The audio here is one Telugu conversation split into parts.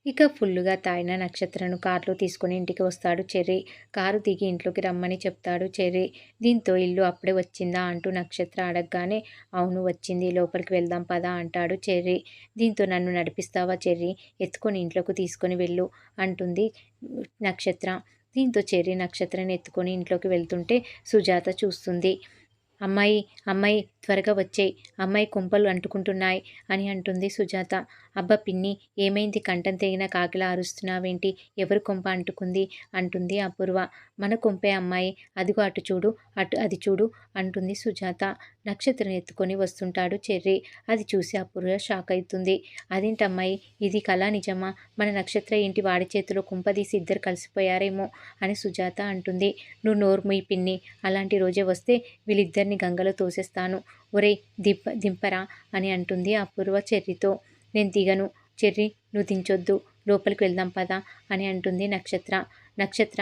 ఇక ఫుల్లుగా తాగిన నక్షత్రను కారులో తీసుకొని ఇంటికి వస్తాడు చెర్రీ. కారు దిగి ఇంట్లోకి రమ్మని చెప్తాడు చెర్రీ. దీంతో ఇల్లు అప్పుడే వచ్చిందా అంటూ నక్షత్ర అడగగానే అవును వచ్చింది, లోపలికి వెళ్దాం పదా అంటాడు చెర్రీ. దీంతో నన్ను నడిపిస్తావా చెర్రీ, ఎత్తుకొని ఇంట్లోకి తీసుకొని వెళ్ళు అంటుంది నక్షత్ర. దీంతో చెర్రీ నక్షత్రని ఎత్తుకొని ఇంట్లోకి వెళ్తుంటే సుజాత చూస్తుంది. అమ్మాయి అమ్మాయి త్వరగా వచ్చేయ్, అమ్మాయి కుంపలు అంటుకుంటున్నాయి అని అంటుంది సుజాత. అబ్బా పిన్ని, ఏమైంది కంఠం తెగిన కాకిలా అరుస్తున్నావేంటి, ఎవరు కొంప అంటుకుంది అంటుంది అపూర్వ. మన కొంపే అమ్మాయి, అదిగో అటు చూడు, అది చూడు అంటుంది సుజాత. నక్షత్రం ఎత్తుకొని వస్తుంటాడు చెర్రీ. అది చూసి అపూర్వ షాక్ అవుతుంది. అదేంటమ్మాయి, ఇది కళ నిజమా, మన నక్షత్ర ఏంటి వాడి చేతిలో కుంపదీసి ఇద్దరు కలిసిపోయారేమో అని సుజాత అంటుంది. నువ్వు నోరు మూయి పిన్ని, అలాంటి రోజే వస్తే వీళ్ళిద్దరిని గంగలో తోసేస్తాను, ఒరేయ్ దింపరా అని అంటుంది అపూర్వ చెర్రీతో. నేను దిగను చెర్రీ, నువ్వు దించొద్దు, లోపలికి వెళ్దాం పదా అని అంటుంది నక్షత్ర. నక్షత్ర,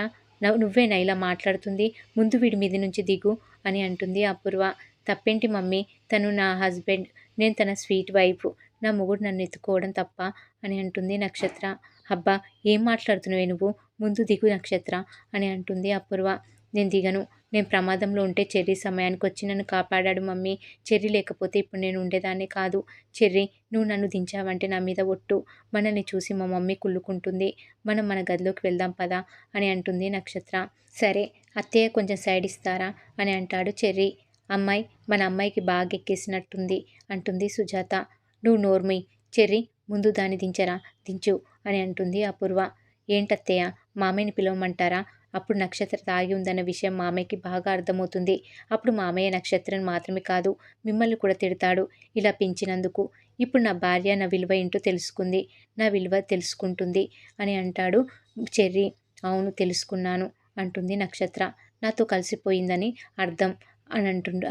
నువ్వేనా ఇలా మాట్లాడుతుంది, ముందు వీడి మీద నుంచి దిగు అని అంటుంది అపూర్వ. తప్పేంటి మమ్మీ, తను నా హస్బెండ్, నేను తన స్వీట్ వైఫ్, నా మొగుడు నన్ను ఎత్తుకోవడం తప్ప అని అంటుంది నక్షత్ర. అబ్బా ఏం మాట్లాడుతున్నావే నువ్వు, ముందు దిగు నక్షత్ర అని అంటుంది అపూర్వ. నేను దిగను, నేను ప్రమాదంలో ఉంటే చెర్రీ సమయానికి వచ్చి నన్ను కాపాడాడు మమ్మీ, చెర్రీ లేకపోతే ఇప్పుడు నేను ఉండేదాన్ని కాదు. చెర్రీ, నువ్వు నన్ను దించావంటే నా మీద ఒట్టు, మనల్ని చూసి మా మమ్మీ కుళ్ళుకుంటుంది, మనం మన గదిలోకి వెళ్దాం పదా అని అంటుంది నక్షత్ర. సరే అత్తయ్య కొంచెం సైడ్ ఇస్తారా అని అంటాడు చెర్రీ. అమ్మాయి, మన అమ్మాయికి బాగా ఎక్కేసినట్టుంది అంటుంది సుజాత. నువ్వు నోర్మి చెర్రీ, ముందు దాన్ని దించరా, దించు అని అంటుంది అపూర్వ. ఏంటత్తయ్య, మామయ్యని పిలవమంటారా, అప్పుడు నక్షత్ర తాగి ఉందన్న విషయం మామయ్యకి బాగా అర్థమవుతుంది, అప్పుడు మామయ్య నక్షత్రం మాత్రమే కాదు మిమ్మల్ని కూడా తిడతాడు ఇలా పెంచినందుకు. ఇప్పుడు నా భార్య నా విలువ ఏంటో తెలుసుకుంది, నా విలువ తెలుసుకుంటుంది అని అంటాడు చెర్రీ. అవును తెలుసుకున్నాను అంటుంది నక్షత్ర. నాతో కలిసిపోయిందని అర్థం అని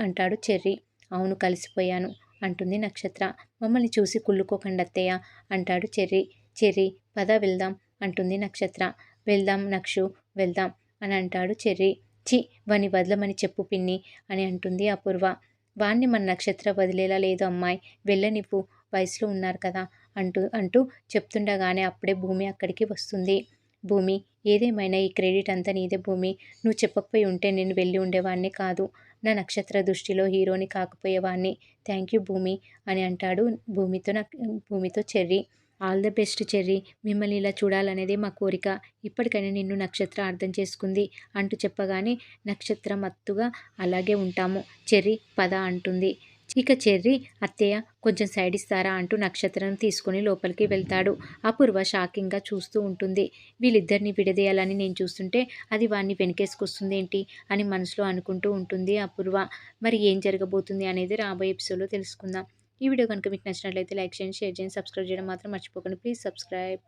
అంటాడు చెర్రీ. అవును కలిసిపోయాను అంటుంది నక్షత్ర. మమ్మల్ని చూసి కుళ్ళుకోకండి అత్తయ్య అంటాడు చెర్రీ. చెర్రీ పద వెళ్దాం అంటుంది నక్షత్ర. వెళ్దాం నక్షు, వెళ్దాం అని అంటాడు చెర్రీ. చి, వాణ్ణి వదలమని చెప్పు పిన్ని అని అంటుంది అపూర్వ. వాణ్ణి మన నక్షత్ర వదిలేలా లేదు అమ్మాయి, వెళ్ళనివ్వు, వయసులో ఉన్నారు కదా అంటూ అంటూ చెప్తుండగానే అప్పుడే భూమి అక్కడికి వస్తుంది. భూమి, ఏదేమైనా ఈ క్రెడిట్ అంతా నీదే భూమి, నువ్వు చెప్పకపోయి ఉంటే నేను వెళ్ళి ఉండేవాడిని కాదు, నా నక్షత్ర దృష్టిలో హీరోని కాకపోయేవాడిని, థ్యాంక్ యూ భూమి అని అంటాడు భూమితో Cherry. All the best Cherry, మిమ్మల్ని ఇలా చూడాలనేదే మా కోరిక, ఇప్పటికైనా నిన్ను నక్షత్ర అర్థం చేసుకుంది అంటూ చెప్పగానే నక్షత్ర మత్తుగా అలాగే ఉంటాము చెర్రీ పద అంటుంది. ఇక చెర్రీ అత్తయ్య కొంచెం సైడ్ ఇస్తారా అంటూ నక్షత్రం తీసుకొని లోపలికి వెళ్తాడు. అపూర్వ షాకింగ్గా చూస్తూ ఉంటుంది. వీళ్ళిద్దరిని విడదీయాలని నేను చూస్తుంటే అది వాడిని వెనకేసుకొస్తుంది ఏంటి అని మనసులో అనుకుంటూ ఉంటుంది అపూర్వ. మరి ఏం జరగబోతుంది అనేది రాబోయే ఎపిసోడ్లో తెలుసుకుందాం. ఈ వీడియో కనుక మీకు నచ్చినట్లయితే లైక్ చేయండి, షేర్ చేయండి, సబ్స్క్రైబ్ చేయడం మాత్రం మర్చిపోకండి. Please subscribe.